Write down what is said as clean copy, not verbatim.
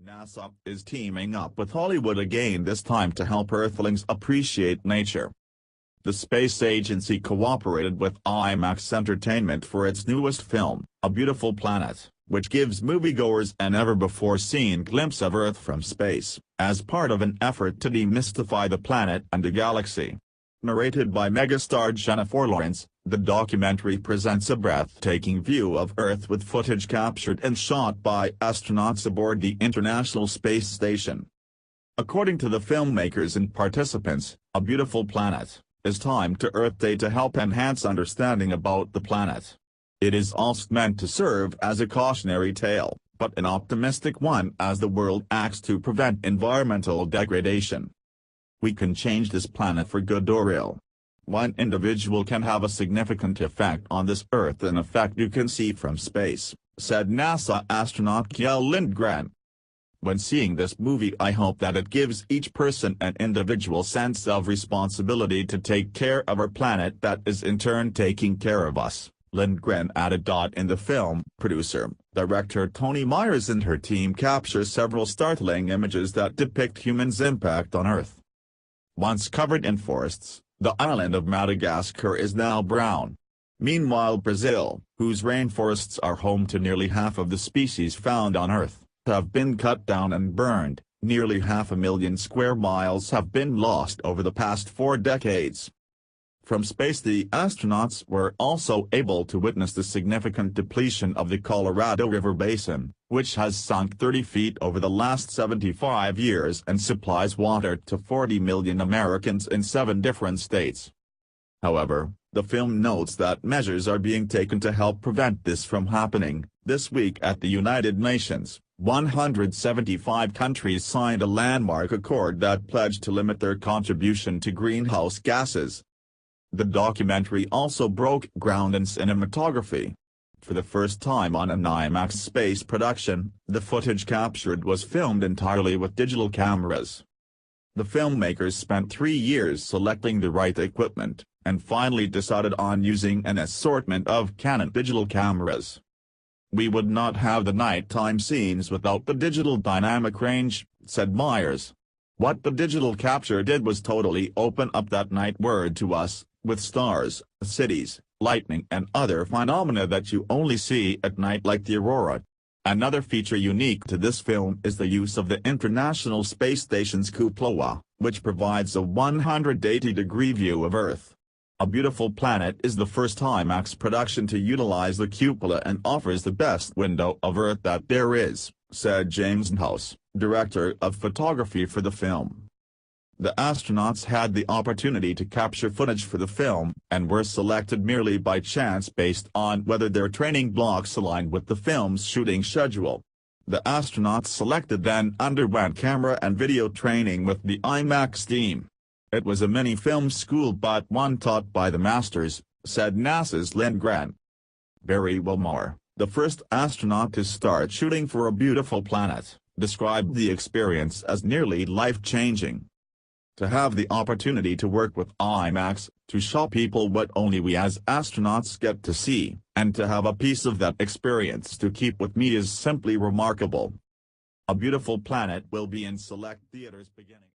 NASA is teaming up with Hollywood again, this time to help Earthlings appreciate nature. The space agency cooperated with IMAX Entertainment for its newest film, A Beautiful Planet, which gives moviegoers an ever-before-seen glimpse of Earth from space, as part of an effort to demystify the planet and the galaxy. Narrated by megastar Jennifer Lawrence, the documentary presents a breathtaking view of Earth with footage captured and shot by astronauts aboard the International Space Station. According to the filmmakers and participants, A Beautiful Planet is timed to Earth Day to help enhance understanding about the planet. It is also meant to serve as a cautionary tale, but an optimistic one as the world acts to prevent environmental degradation. We can change this planet for good or ill. One individual can have a significant effect on this Earth, an effect you can see from space, said NASA astronaut Kjell Lindgren. When seeing this movie, I hope that it gives each person an individual sense of responsibility to take care of our planet that is in turn taking care of us, Lindgren added. In the film, director Tony Myers and her team capture several startling images that depict humans' impact on Earth. Once covered in forests, the island of Madagascar is now brown. Meanwhile, Brazil, whose rainforests are home to nearly half of the species found on Earth, have been cut down and burned. Nearly 500,000 square miles have been lost over the past 4 decades. From space, the astronauts were also able to witness the significant depletion of the Colorado River basin, which has sunk 30 feet over the last 75 years and supplies water to 40 million Americans in 7 different states. However, the film notes that measures are being taken to help prevent this from happening. This week at the United Nations, 175 countries signed a landmark accord that pledged to limit their contribution to greenhouse gases. The documentary also broke ground in cinematography. For the first time on an IMAX space production, the footage captured was filmed entirely with digital cameras. The filmmakers spent 3 years selecting the right equipment, and finally decided on using an assortment of Canon digital cameras. We would not have the nighttime scenes without the digital dynamic range, said Myers. What the digital capture did was totally open up that night world to us, with stars, cities, lightning and other phenomena that you only see at night, like the aurora. Another feature unique to this film is the use of the International Space Station's cupola, which provides a 180-degree view of Earth. A Beautiful Planet is the first IMAX production to utilize the cupola and offers the best window of Earth that there is, said James House, director of photography for the film. The astronauts had the opportunity to capture footage for the film, and were selected merely by chance based on whether their training blocks aligned with the film's shooting schedule. The astronauts selected then underwent camera and video training with the IMAX team. It was a mini-film school, but one taught by the masters, said NASA's Lindgren. Barry Wilmore, the first astronaut to start shooting for A Beautiful Planet, described the experience as nearly life-changing. To have the opportunity to work with IMAX, to show people what only we as astronauts get to see, and to have a piece of that experience to keep with me is simply remarkable. A Beautiful Planet will be in select theaters beginning